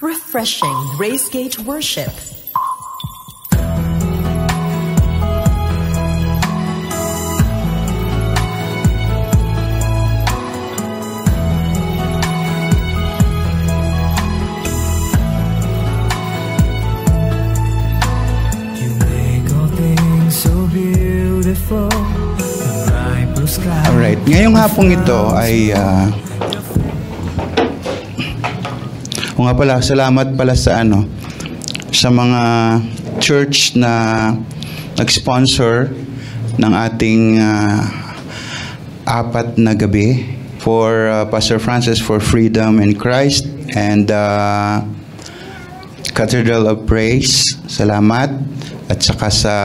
Refreshing Gracegate Worship. Alright, ngayong hapong ito ay nga pala, salamat pala sa sa mga church na nag-sponsor ng ating apat na gabi for Pastor Francis for Freedom in Christ and Cathedral of Praise. Salamat. At saka sa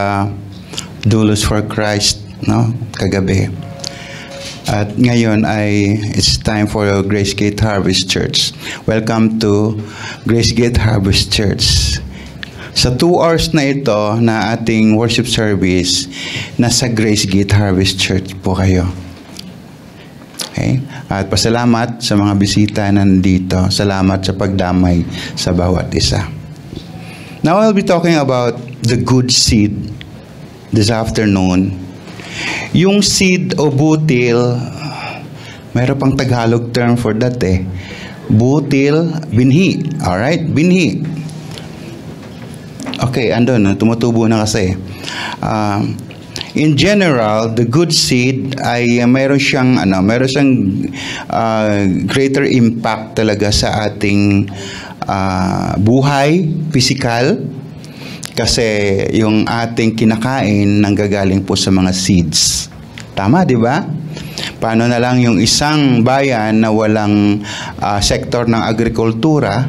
Doulos for Christ, kagabi. At ngayon ay it's time for Gracegate Harvest Church. Welcome to Gracegate Harvest Church. Sa 2 hours na ito na ating worship service, nasa Gracegate Harvest Church po kayo. Okay? At pasalamat sa mga bisita na nandito. Salamat sa pagdamay sa bawat isa. Now I'll be talking about the good seed this afternoon. Yung seed o butil, mayroon pang Tagalog term for that Butil, binhi. Alright? Binhi. Okay, andun. Tumutubo na kasi. In general, the good seed ay mayroon siyang greater impact talaga sa ating buhay, physical. Kasi yung ating kinakain nanggagaling po sa mga seeds. Tama, di ba? Paano na lang yung isang bayan na walang sektor ng agrikultura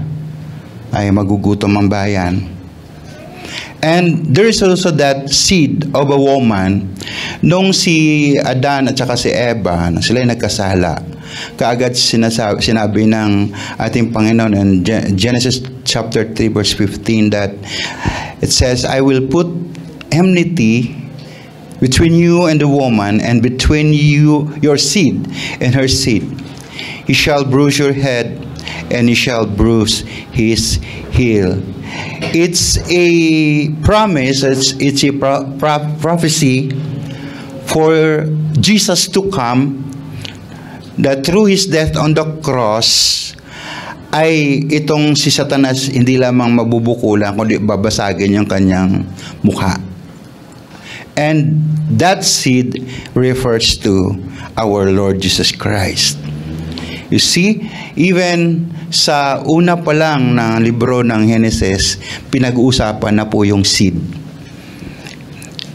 ay magugutom ang bayan. And there is also that seed of a woman. Nung si Adan at saka si Eva, sila ay nagkasala, kaagad sinabi ng ating Panginoon in Genesis chapter 3 verse 15 that it says, I will put enmity between you and the woman, and between your seed and her seed. He shall bruise your head, and he shall bruise his heel. It's a promise, it's a prophecy for Jesus to come, that through his death on the cross, ay itong si Satanas hindi lamang mabubukulan, kundi babasagin yung kanyang mukha. And that seed refers to our Lord Jesus Christ. You see, even sa una pa lang na libro ng Genesis, pinag-uusapan na po yung seed.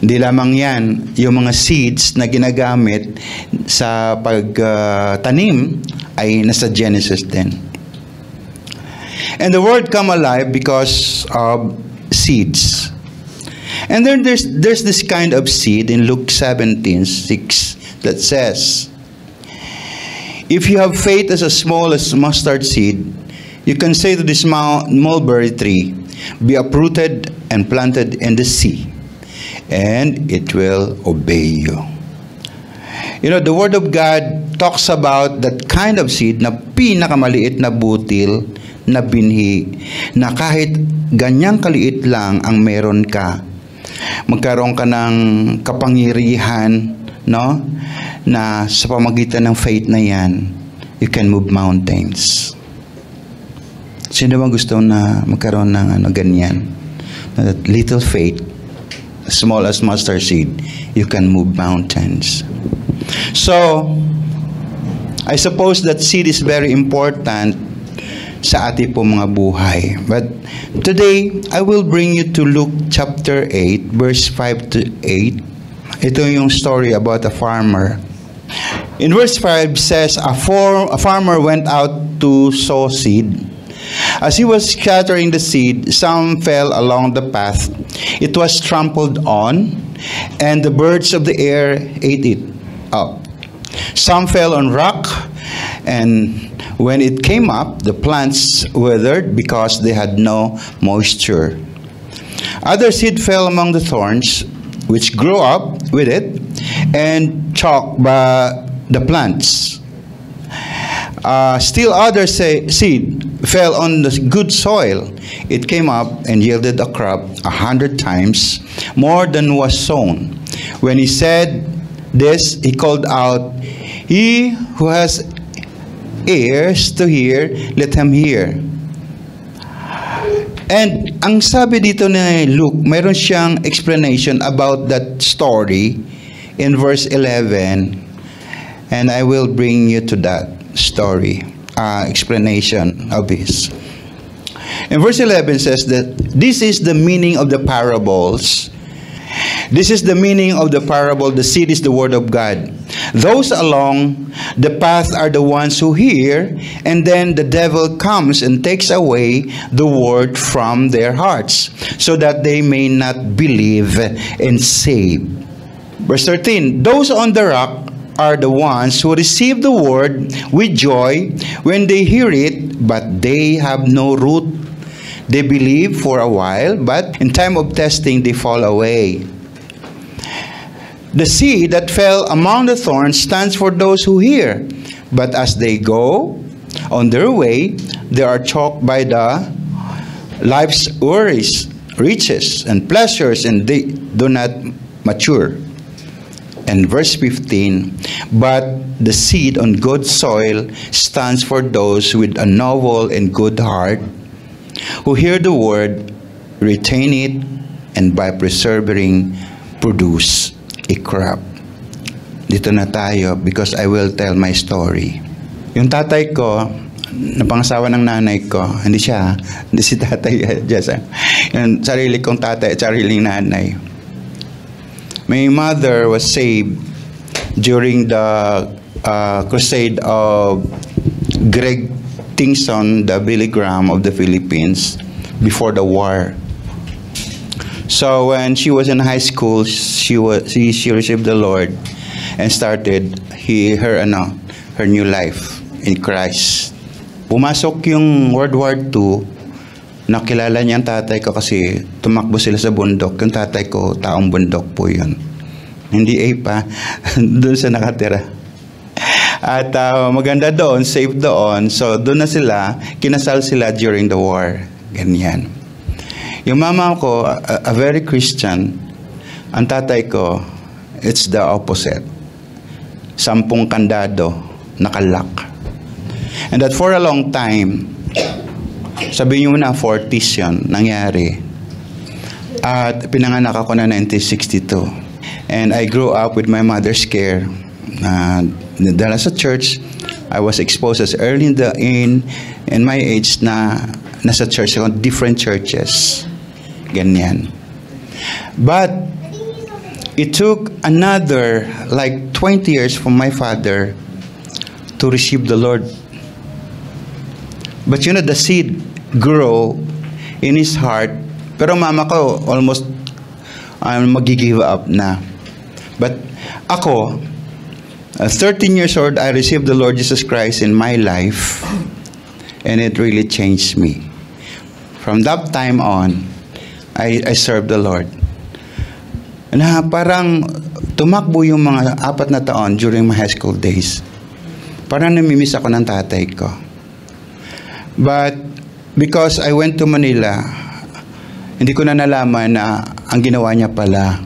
Hindi lamang yan, yung mga seeds na ginagamit sa pagtanim ay nasa Genesis din. And the word come alive because of seeds. And then there's this kind of seed in Luke 17:6 that says, if you have faith as small as mustard seed, you can say to this mulberry tree, be uprooted and planted in the sea, and it will obey you. You know, the Word of God talks about that kind of seed na pinakamaliit na butil na binhi, na kahit ganyang kaliit lang ang meron ka, magkaroon ka ng kapangyarihan, na sa pamagitan ng faith na yan, you can move mountains. Sino bang gusto na magkaroon ng ganyan? That little faith, small as mustard seed, you can move mountains. So, I suppose that seed is very important sa ating po mga buhay. But today, I will bring you to Luke chapter 8, verse 5 to 8. Ito yung story about a farmer. In verse 5 says, a farmer went out to sow seed. As he was scattering the seed, some fell along the path. It was trampled on, and the birds of the air ate it up. Some fell on rock, and when it came up, the plants withered because they had no moisture. Other seed fell among the thorns, which grew up with it and choked by the plants. Still other seed fell on the good soil. It came up and yielded a crop 100 times more than was sown. When he said this, he called out, "He who has ears to hear, let him hear." And ang sabi dito ni Luke, mayroon siyang explanation about that story in verse 11. And I will bring you to that story, explanation of this. In verse 11 says that this is the meaning of the parables. This is the meaning of the parable. The seed is the word of God. Those along the path are the ones who hear, and then the devil comes and takes away the word from their hearts, so that they may not believe and save. Verse 13, those on the rock are the ones who receive the word with joy when they hear it, but they have no root. They believe for a while, but in time of testing they fall away. The seed that fell among the thorns stands for those who hear, but as they go on their way, they are choked by the life's worries, riches, and pleasures, and they do not mature. And verse 15, but the seed on good soil stands for those with a noble and good heart, who hear the word, retain it, and by persevering, produce a crop. Dito na tayo because I will tell my story. Yung tatay ko, napangasawa ng nanay ko, hindi si tatay, yung sarili kong tatay at sariling nanay. My mother was saved during the crusade of Greg Tingson, the Billy Graham of the Philippines, before the war. So when she was in high school, she received the Lord and started her new life in Christ. Pumasok yung World War II, nakilala niya ang tatay ko kasi tumakbo sila sa bundok. Yung tatay ko, taong bundok po yun. Hindi pa, doon sa nakatira. At maganda doon, safe doon. So doon na sila, kinasal sila during the war. Ganyan. Yung mama ko, a very Christian. Ang tatay ko, it's the opposite. 10 kandado, nakalak. And that for a long time, sabihin nyo na 40s yun, nangyari. At pinanganak ako na 1962. And I grew up with my mother's care. Dahil sa church, I was exposed as early in my age na nasa church ako, different churches. Ganyan. But it took another like 20 years for my father to receive the Lord. But the seed grew in his heart. Pero mama ko almost mag-give up na. But ako, 13 years old, I received the Lord Jesus Christ in my life, and it really changed me. From that time on, I served the Lord. Na parang tumakbo yung mga 4 na taon during my high school days. Parang namimiss ako ng tatay ko. But because I went to Manila, hindi ko na nalaman na ang ginawa niya pala,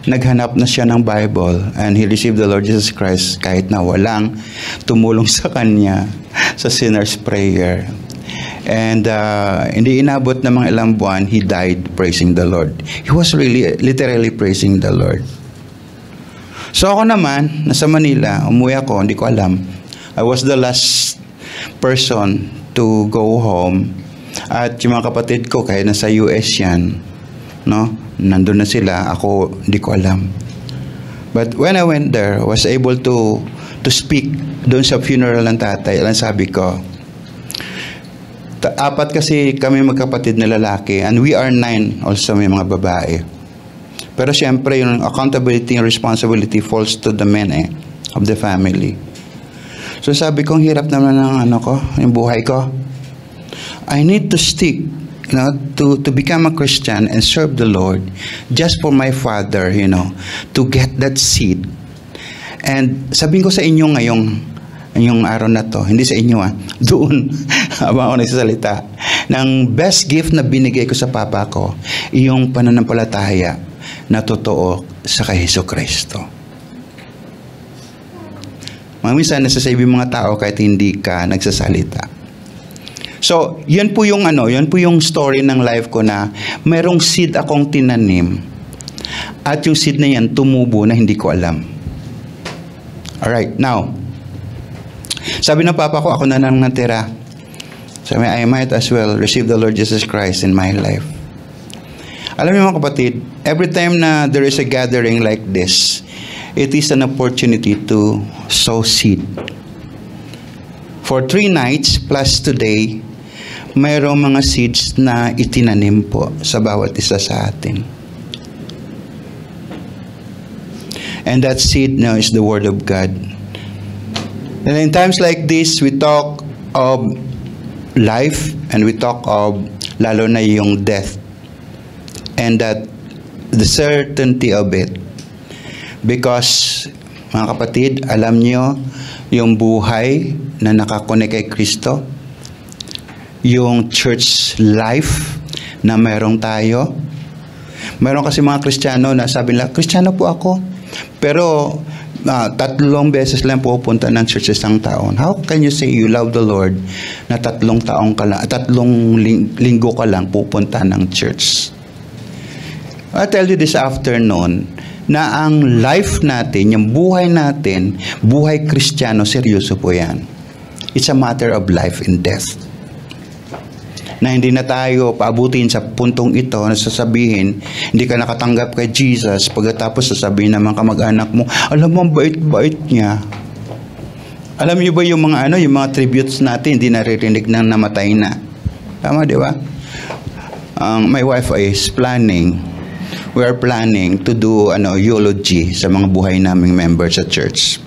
naghanap na siya ng Bible and he received the Lord Jesus Christ kahit na walang tumulong sa kanya sa sinner's prayer. And hindi inabot ng mga ilang buwan, he died praising the Lord. He was really, literally praising the Lord. So ako naman, nasa Manila, umuwi ako, hindi ko alam. I was the last person to go home. At yung mga kapatid ko, kaya nasa US yan, no? Nandun na sila, ako hindi ko alam. But when I went there, I was able to speak doon sa funeral ng tatay. Alam sabi ko, 4 kasi kami magkapatid na lalaki, and we are 9 also, may mga babae. Pero siyempre, yung accountability and responsibility falls to the men of the family. So sabi ko, hirap naman ng yung buhay ko. I need to stick, to become a Christian and serve the Lord just for my father, to get that seed. And sabihin ko sa inyo ngayong yung araw na to, hindi sa inyo doon, habang ako nagsasalita, ng best gift na binigay ko sa papa ko, yung pananampalataya na totoo sa kay Hesus Kristo. Minsan nasasabi mga tao kahit hindi ka nagsasalita. So, yun po yung story ng life ko na merong seed akong tinanim at yung seed na yan tumubo na hindi ko alam. Alright, now, sabi ng papa ko, ako na nang natira. Sabi, I might as well receive the Lord Jesus Christ in my life. Alam niyo mga kapatid, every time na there is a gathering like this, it is an opportunity to sow seed. For 3 nights plus today, mayroong mga seeds na itinanim po sa bawat isa sa atin. And that seed now is the Word of God. And in times like this, we talk of life and we talk of lalo na yung death. And that the certainty of it. Because, mga kapatid, alam nyo, yung buhay na nakakonek kay Kristo, yung church life na mayroong tayo. Mayroon kasi mga Kristiyano na sabi nila, Kristiyano po ako, pero 3 beses lang pupunta ng church isang taon. How can you say you love the Lord na 3 linggo ka lang pupunta ng church? I tell you this afternoon na ang life natin, yung buhay natin, buhay Kristiyano, seryoso po yan. It's a matter of life and death. Na hindi na tayo paabutin sa puntong ito na sasabihin, hindi ka nakatanggap kay Jesus, pagkatapos sasabihin ng mga kamag-anak mo, alam mo, bait-bait niya. Alam niyo ba yung mga yung mga tributes natin, hindi naririnig na namatay na. Tama, di ba? My wife is planning, we are planning to do eulogy sa mga buhay naming members sa church.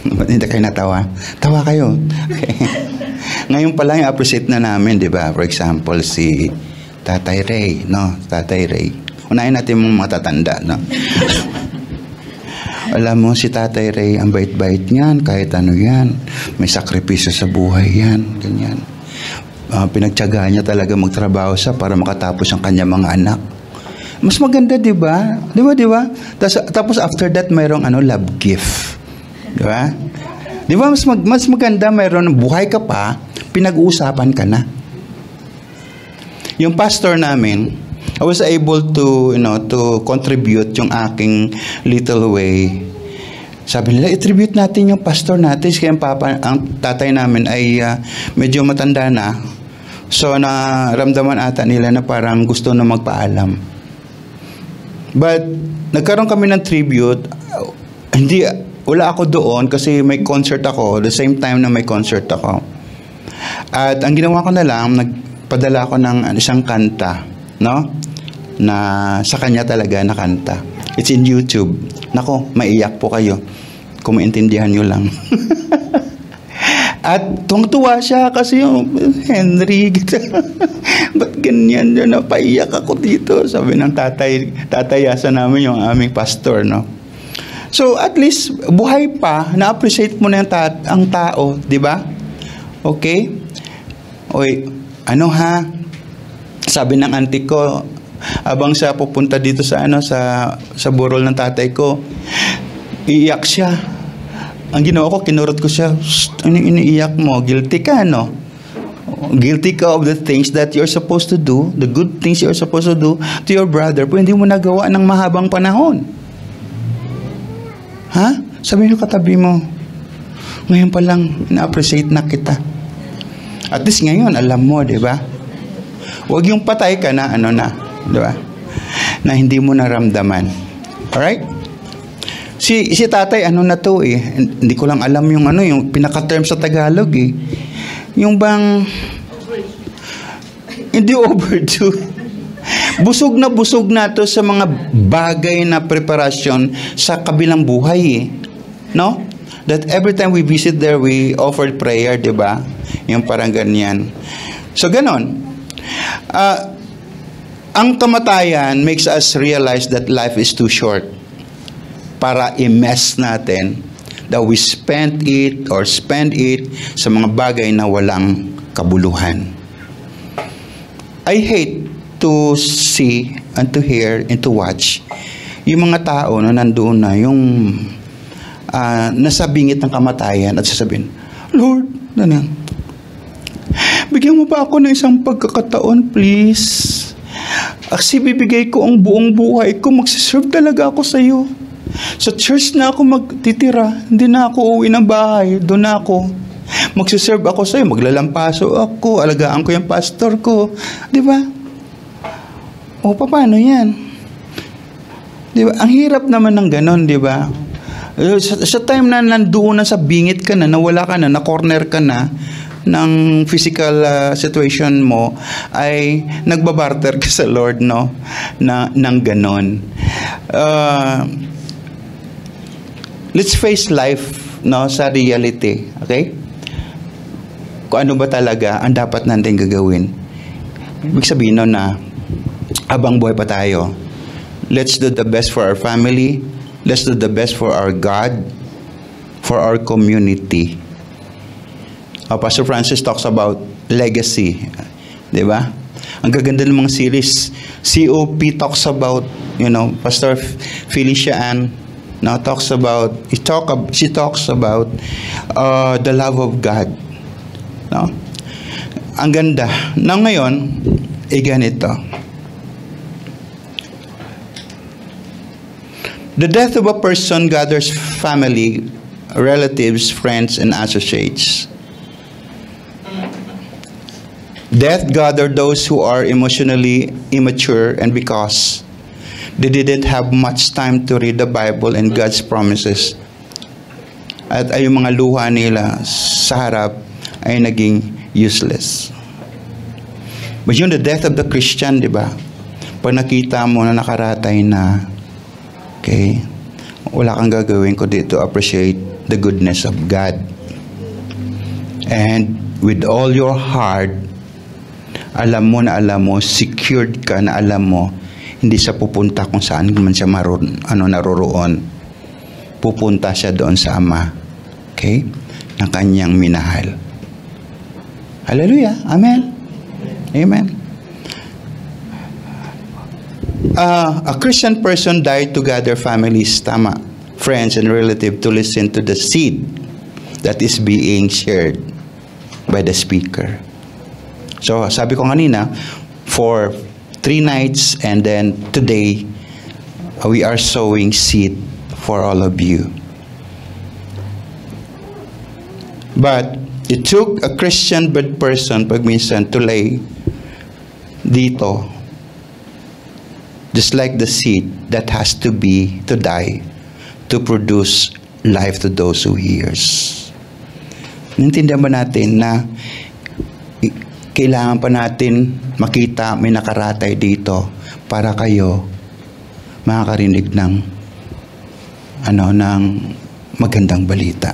Hindi kayo natawa? Tawa kayo. Okay. Ngayon pa lang i-appreciate na namin, di ba? For example, si Tatay Ray, no? Tatay Ray. Unahin natin mga matatanda, no? Alam mo, si Tatay Ray, ang bait-bait niyan, kahit ano yan. May sakripisyo sa buhay yan, ganyan. Pinagtiyagaan niya talaga magtrabaho siya para makatapos ang kanyang mga anak. Mas maganda, di ba? Di ba? Tapos after that, mayroong love gift. Di ba? Di ba, mas maganda, mayroon buhay ka pa, pinag-uusapan ka na. Yung pastor namin, I was able to, to contribute yung aking little way. Sabi nila, i-tribute natin yung pastor natin. Kaya ang tatay namin ay medyo matanda na. So, naramdaman ata nila na parang gusto na magpaalam. But, nagkaroon kami ng tribute. Wala ako doon kasi may concert ako, the same time na may concert ako. At ang ginawa ko na lang, nagpadala ako ng isang kanta, no? Na sa kanya talaga na kanta. It's in YouTube. Nako, maiyak po kayo kung maintindihan nyo lang. At tuwang-tuwa siya kasi Henry, ba't ganyan? Napaiyak ako dito. Sabi ng tatayasa namin yung aming pastor, no? So, at least, buhay pa, na-appreciate mo na ang tao, di ba? Okay? Oy, sabi ng auntie ko, habang siya pupunta dito sa burol ng tatay ko, iiyak siya. Ang ginawa ko, kinurot ko siya, ano iniiyak mo? Guilty ka, no? Guilty ka of the things that you're supposed to do, the good things you're supposed to do to your brother, pero hindi mo nagawa ng mahabang panahon. Ha? Sabi nyo katabi mo, ngayon pa lang, na-appreciate na kita. At least ngayon, alam mo, di ba? Huwag yung patay ka na, di ba? Na hindi mo naramdaman. Alright? Si tatay, na to hindi ko lang alam yung yung pinaka-term sa Tagalog Yung bang, hindi overdue. Busog na to sa mga bagay na preparasyon sa kabilang buhay no? That every time we visit there, we offered prayer, di ba? Yung parang ganyan. So, ganon. Ang kamatayan makes us realize that life is too short para i-mess natin that we spend it sa mga bagay na walang kabuluhan. I hate to see and to hear and to watch yung mga tao na nandoon na, yung nasa bingit ng kamatayan at sasabihin, Lord, bigyan mo ba ako ng isang pagkakataon, please? Kasi bibigay ko ang buong buhay ko, magsiserve talaga ako sa iyo. Sa church na ako magtitira, hindi na ako uwi ng bahay, doon na ako. Magsiserve ako sa iyo, maglalampaso ako, alagaan ko yung pastor ko. Di ba? O, paano yan? Di ba? Ang hirap naman ng ganon, di ba? Sa time na nandoon na sa bingit ka na, nawala ka na, na-corner ka na, ng physical situation mo, ay nagbabarter ka sa Lord, no? Ng ganon. Let's face life, no, sa reality, okay? Kung ano ba talaga ang dapat natin gagawin. Ibig sabihin no, na habang buhay pa tayo, let's do the best for our family, let's do the best for our God, for our community. Pastor Francis talks about legacy, di ba? Ang gaganda ng mga series. COP talks about, Pastor Felicia Ann, she talks about the love of God. No? Ang ganda. Na ngayon, ganito. The death of a person gathers family, relatives, friends, and associates. Death gathered those who are emotionally immature, and because they didn't have much time to read the Bible and God's promises, at ay yung mga luha nila sa harap ay naging useless. But yung the death of the Christian, di ba? Pag nakita mo na nakaratay na, okay, wala kang gagawin kundi to appreciate the goodness of God. And with all your heart, alam mo, secured ka na alam mo, hindi siya pupunta kung saan man siya naroroon. Pupunta siya doon sa Ama. Okay? Ng kanyang minahal. Hallelujah. Amen. Amen. A Christian person died to gather families, tama, friends and relatives to listen to the seed that is being shared by the speaker. So, sabi ko kanina, for 3 nights and then today, we are sowing seed for all of you. But it took a Christian person pag minsan to lay dito, just like the seed that has to die to produce life to those who hears. Naintindihan ba natin na kailangan pa natin makita may nakaratay dito para kayo makakarinig ng magandang balita.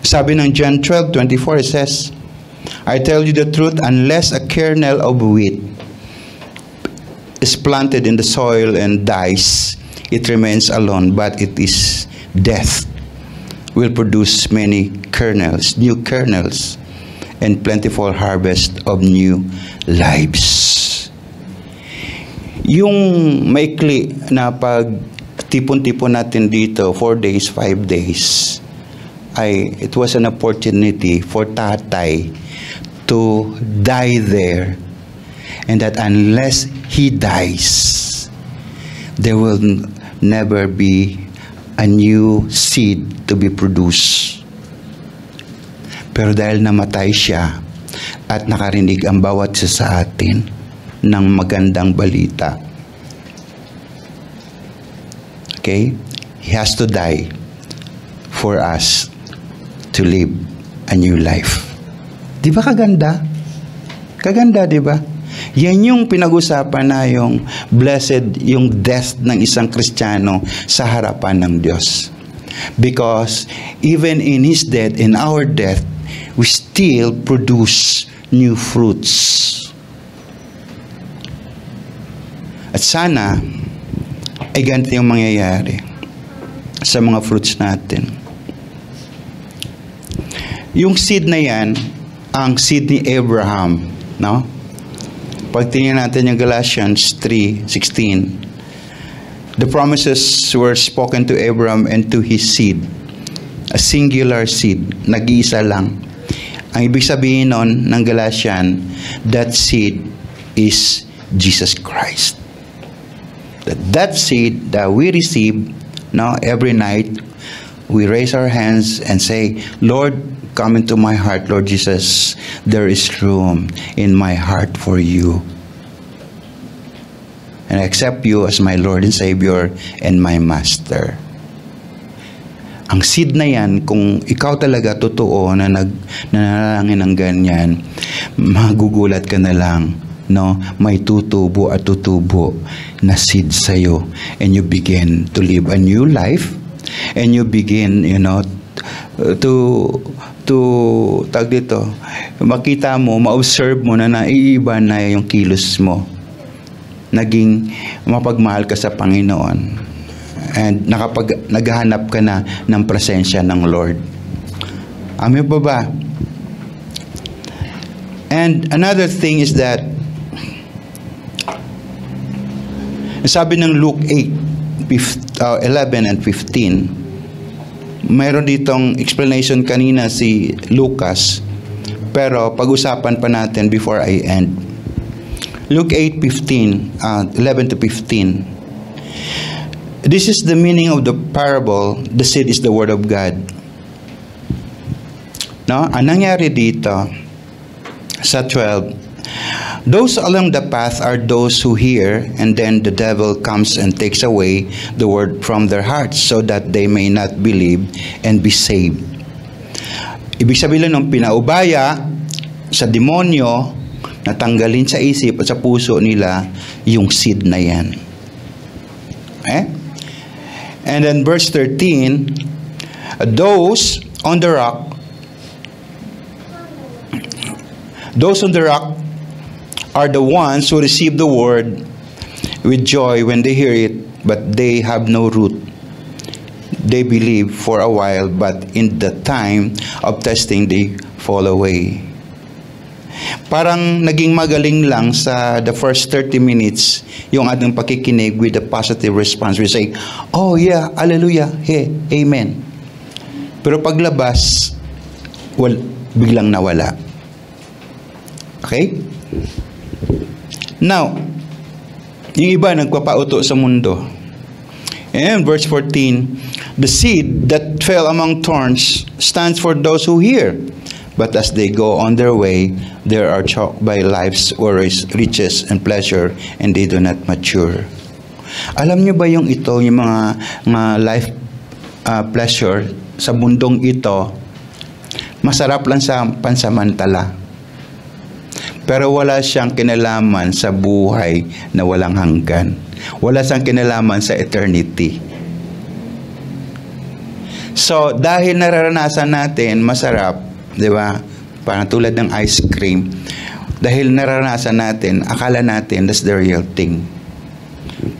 Sabi ng John 12:24, it says, I tell you the truth, unless a kernel of wheat is planted in the soil and dies, it remains alone, but it is death will produce many kernels, new kernels, and plentiful harvest of new lives. Yung maikli na pag tipon-tipon natin dito, 4 days, 5 days, it was an opportunity for tatay to die there, and that unless he dies, there will never be a new seed to be produced. Pero dahil namatay siya at nakarinig ang bawat isa sa atin ng magandang balita, okay, he has to die for us to live a new life. Di ba kaganda? Kaganda, di ba? Yan yung pinag-usapan na yung blessed, yung death ng isang Kristiyano sa harapan ng Diyos. Because even in His death, in our death, we still produce new fruits. At sana, ay ganito yung mangyayari sa mga fruits natin. Yung seed na yan, ang seed ni Abraham, no? Pag tingnan natin yung Galatians 3:16, the promises were spoken to Abraham and to his seed. A singular seed, nag-iisa lang. Ang ibig sabihin nun ng Galatian, that seed is Jesus Christ. That seed that we receive, now every night, we raise our hands and say, Lord, come into my heart, Lord Jesus. There is room in my heart for you. And I accept you as my Lord and Savior and my Master. Ang seed na yan, kung ikaw talaga totoo na nanalangin ng ganyan, magugulat ka na lang, no? May tutubo at tutubo na seed sa'yo. And you begin to live a new life. And you begin, tag dito, makita mo, ma-observe mo na naiiba na yung kilos mo. Naging mapagmahal ka sa Panginoon. And naghahanap ka na ng presensya ng Lord. Amen ba ba? And another thing is that, sabi ng Luke 8:11 and 15, mayroon ditong explanation kanina si Lucas, pero pag-usapan pa natin before I end. Luke 8:11 to 15. This is the meaning of the parable. The seed is the word of God. No? Ang nangyari dito sa 12, those along the path are those who hear, and then the devil comes and takes away the word from their hearts so that they may not believe and be saved. Ibig sabihin nung pinaubaya sa demonyo, natanggalin sa isip at sa puso nila yung seed na yan. And then verse 13, those on the rock are the ones who receive the word with joy when they hear it, but they have no root. They believe for a while, but in the time of testing, they fall away. Parang naging magaling lang sa the first 30 minutes yung ating pakikinig with a positive response. We say, oh yeah, hallelujah, hey, amen. Pero paglabas, biglang nawala. Okay? Now, yung iba nagpapauto sa mundo. And verse 14, the seed that fell among thorns stands for those who hear. But as they go on their way, they are choked by life's worries, riches, and pleasure, and they do not mature. Alam niyo ba yung ito, yung mga life pleasure sa mundong ito, masarap lang sa pansamantala. Pero wala siyang kinalaman sa buhay na walang hanggan. Wala siyang kinalaman sa eternity. So, dahil nararanasan natin, masarap, di ba? Parang tulad ng ice cream. Dahil naranasan natin, akala natin that's the real thing.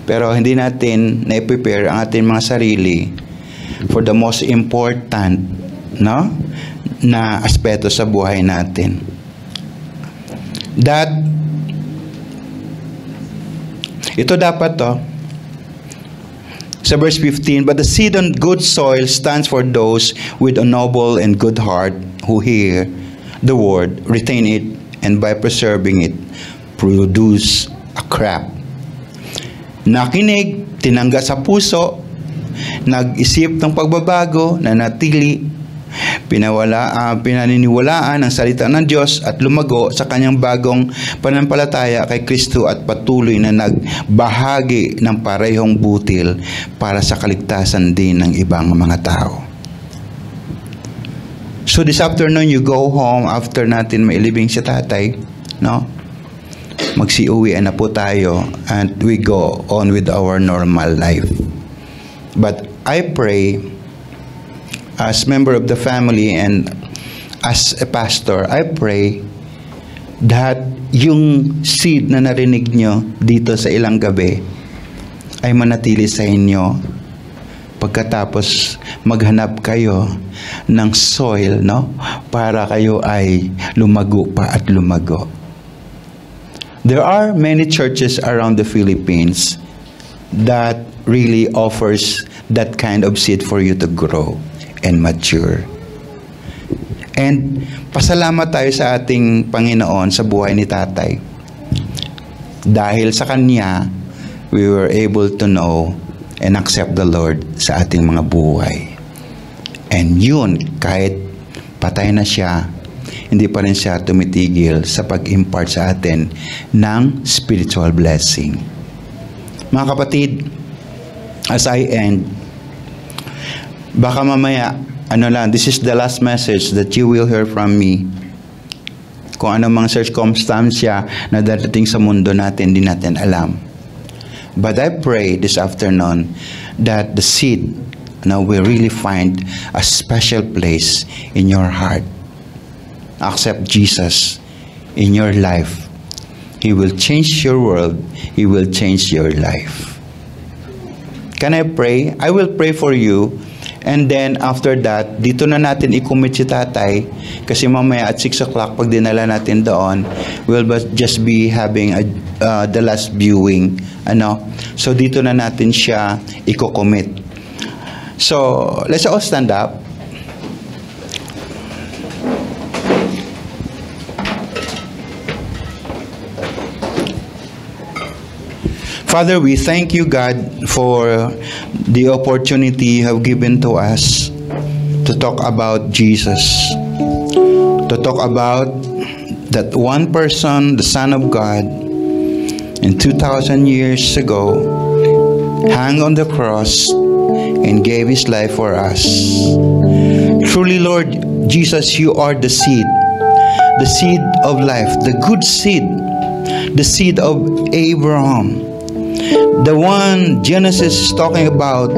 Pero hindi natin na-prepare ang ating mga sarili for the most important, no, na aspeto sa buhay natin. Ito dapat to. Sa verse 15, but the seed on good soil stands for those with a noble and good heart who hear the word, retain it, and by preserving it, produce a crop. Nakinig, tinangga sa puso, nag-isip ng pagbabago, nanatili, pinaniniwalaan ang salita ng Diyos at lumago sa kanyang bagong pananampalataya kay Kristo at patuloy na nagbahagi ng parehong butil para sa kaligtasan din ng ibang mga tao. So this afternoon, you go home after natin mailibing si tatay, no? Magsiuwian na po tayo and we go on with our normal life. But I pray, as member of the family and as a pastor, I pray that yung seed na narinig nyo dito sa ilang gabi ay manatili sa inyo pagkatapos maghanap kayo ng soil, no? Para kayo ay lumago pa at lumago. There are many churches around the Philippines that really offers that kind of seed for you to grow and mature. And pasalamat tayo sa ating Panginoon sa buhay ni Tatay. Dahil sa Kanya, we were able to know and accept the Lord sa ating mga buhay. And yun, kahit patay na siya, hindi pa rin siya tumitigil sa pag-impart sa atin ng spiritual blessing. Mga kapatid, as I end, baka mamaya, this is the last message that you will hear from me. Kung ano mang circumstansya na darating sa mundo natin, hindi natin alam. But I pray this afternoon that the seed will really find a special place in your heart. Accept Jesus in your life. He will change your world. He will change your life. Can I pray? I will pray for you. And then after that, dito na natin i-commit si Tatay. Kasi mamaya at 6 o'clock, pag dinala natin doon, we'll just be having the last viewing. So dito na natin siya i-commit. So let's all stand up. Father, we thank you, God, for the opportunity you have given to us to talk about Jesus, to talk about that one person, the Son of God, in 2,000 years ago, hung on the cross and gave his life for us. Truly, Lord Jesus, you are the seed of life, the good seed, the seed of Abraham. The one Genesis is talking about,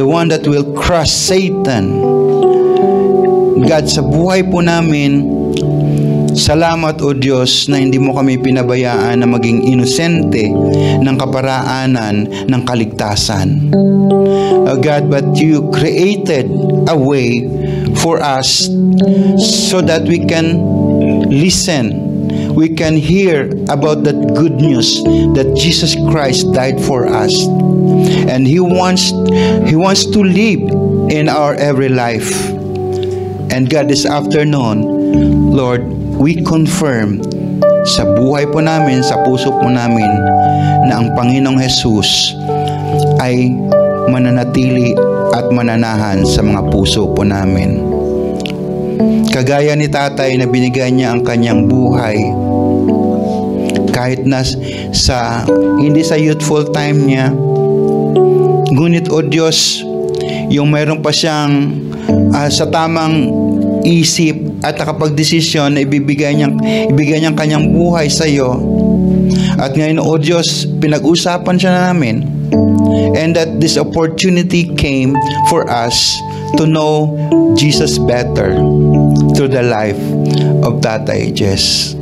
the one that will crush Satan. God, sa buhay po namin, salamat o Diyos na hindi mo kami pinabayaan na maging inosente ng kaparaanan ng kaligtasan. God, but you created a way for us so that we can listen. We can hear about that good news that Jesus Christ died for us, and He wants to live in our every life. And God, this afternoon, Lord, we confirm sa buhay po namin, sa puso po namin, na ang Panginoong Jesus ay mananatili at mananahan sa mga puso po namin. Kagaya ni Tatay na binigay niya ang kanyang buhay, kahit na hindi sa youthful time niya, ngunit o Diyos, yung mayroon pa siyang sa tamang isip at nakapag-desisyon na ibigay niyang kanyang buhay sa iyo. At ngayon o Diyos, pinag-usapan siya namin, and that this opportunity came for us to know Jesus better through the life of Tatay Jess.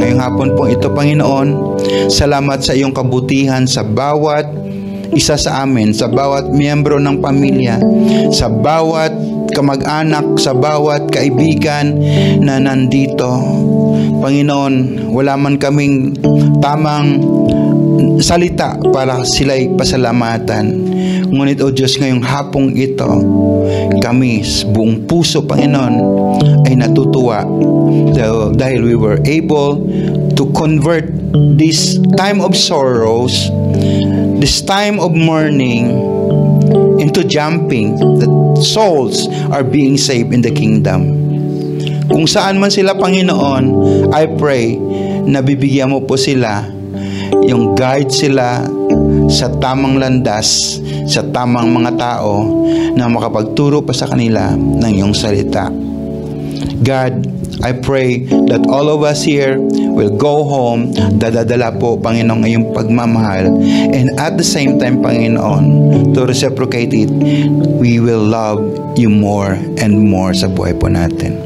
Ngayong hapon po ito, Panginoon, salamat sa iyong kabutihan sa bawat isa sa amin, sa bawat miyembro ng pamilya, sa bawat kamag-anak, sa bawat kaibigan na nandito. Panginoon, wala man kaming tamang salita para sila'y pasalamatan. Ngunit o Diyos, ngayong hapong ito, kami buong puso, Panginoon, ay natutuwa dahil we were able to convert this time of sorrows, this time of mourning, into jumping, that souls are being saved in the kingdom. Kung saan man sila, Panginoon, I pray na bibigyan mo po sila, yung guide sila sa tamang landas, sa tamang mga tao na makapagturo pa sa kanila ng iyong salita. God, I pray that all of us here will go home, dadadala po, Panginoon, iyong pagmamahal, and at the same time, Panginoon, to reciprocate it, we will love you more and more sa buhay po natin.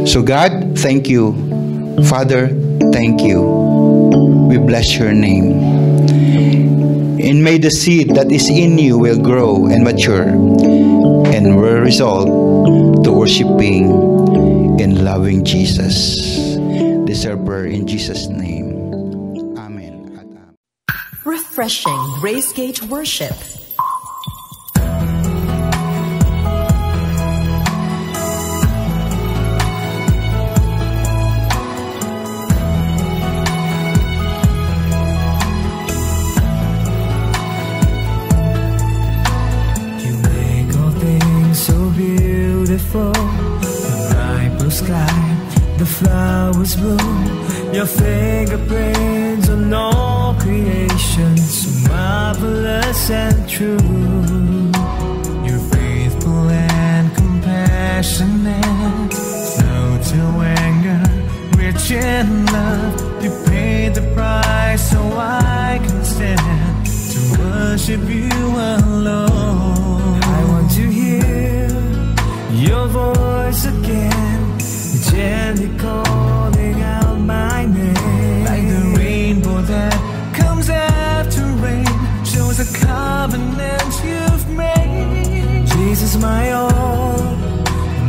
So God, thank you. Father, thank you. We bless your name. And may the seed that is in you will grow and mature and will result to worshiping and loving Jesus. This is our prayer in Jesus' name. Amen. Refreshing Grace Gate Worship. The bright blue sky, the flowers bloom, your fingerprints on all creation, so marvelous and true. You're faithful and compassionate, slow to anger, rich in love. You paid the price so I can stand to worship you alone. I want to hear your voice again, gently calling out my name. Like the rainbow that comes after rain, shows a covenant you've made. Jesus, my all,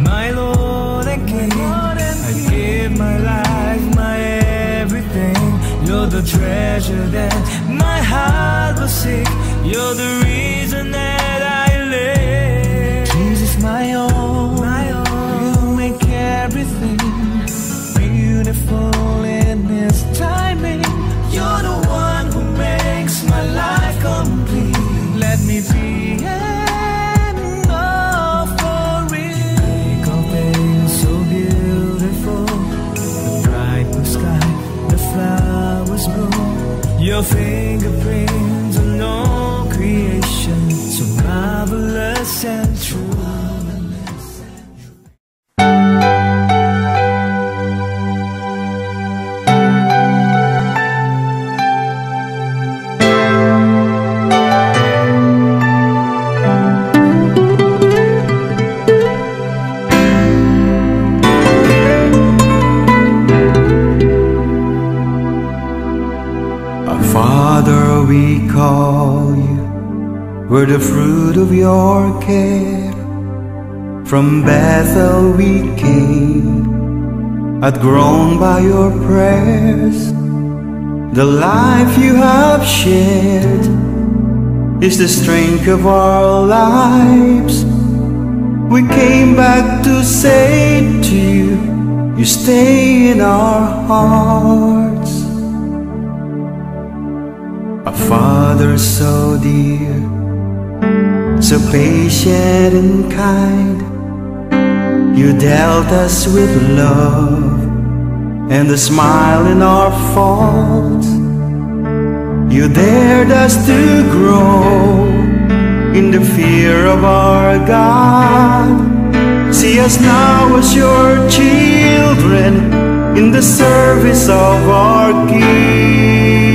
my Lord and King, I give my life, my everything. You're the treasure that my heart will seek. You're the reason that I live. Jesus, my all, you make everything beautiful in His timing. You're the one who makes my life complete. Let me be an offering. You make all things so beautiful, the bright blue sky, the flowers bloom, your fingerprints on all creation, so marvelous and true. Father, we call you, we're the fruit of your care. From Bethel we came, outgrown by your prayers. The life you have shared is the strength of our lives. We came back to say to you, you stay in our hearts. A Father so dear, so patient and kind, you dealt us with love and a smile in our faults. You dared us to grow in the fear of our God. See us now as your children in the service of our King.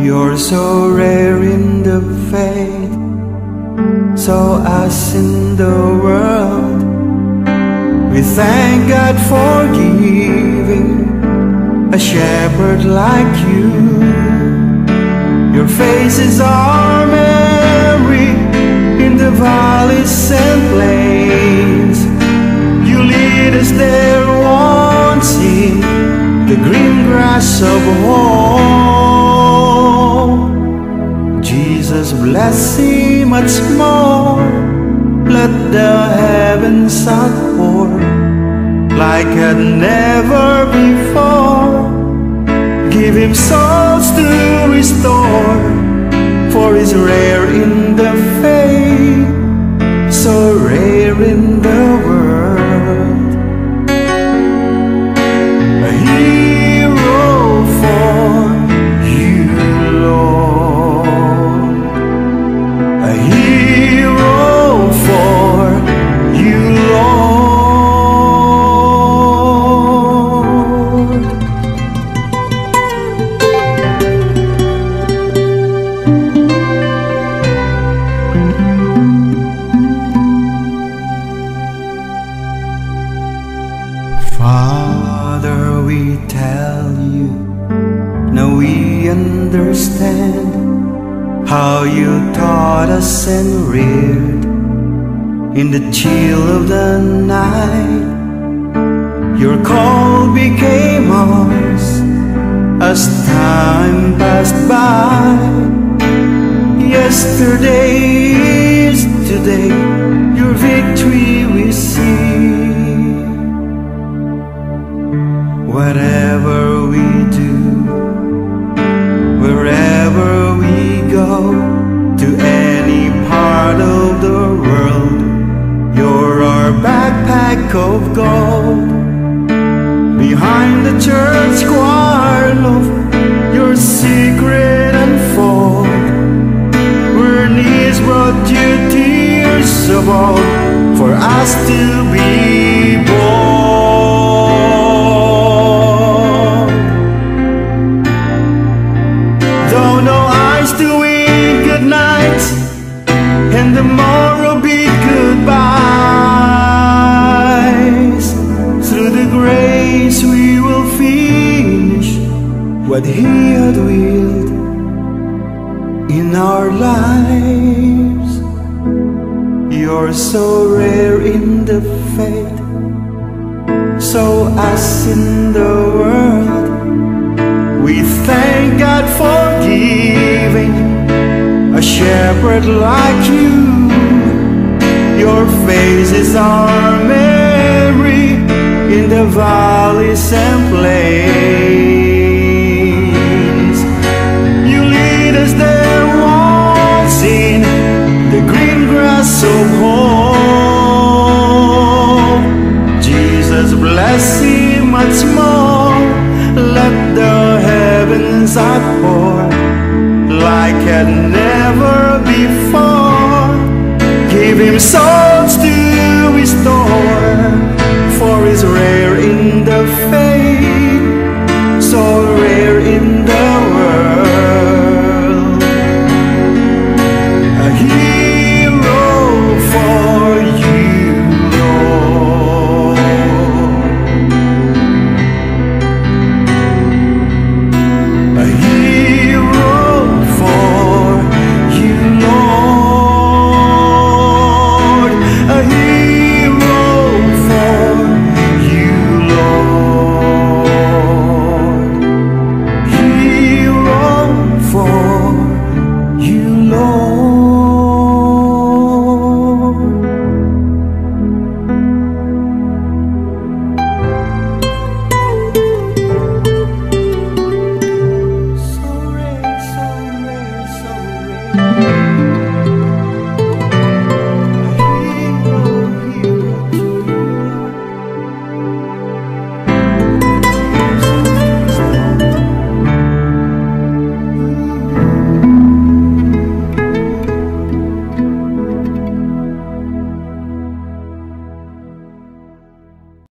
You're so rare in the faith, so us in the world. We thank God for giving a shepherd like you. Your faces are merry in the valleys and plains. You lead us there once in the green grass of home. Jesus, bless Him much more. Let the heavens outpour like had never before. Give Him souls to restore, for He's rare in the faith, so rare in the world. A hero for you, Lord. A hero for you, Lord. how you taught us and reared in the chill of the night. Your call became ours as time passed by. Yesterday is today, your victory we see. Whatever we do, wherever we go, to any part of the world, you're our backpack of gold. Behind the church choir of your secret unfold, where knees brought you tears of all for us to be born. Though no eyes to wink good night, and the morrow be goodbyes, through the grace we will finish what He had willed in our lives. You're so rare in the faith, so us in the world. We thank God for giving a shepherd like you. Your face is our memory in the valleys and plains.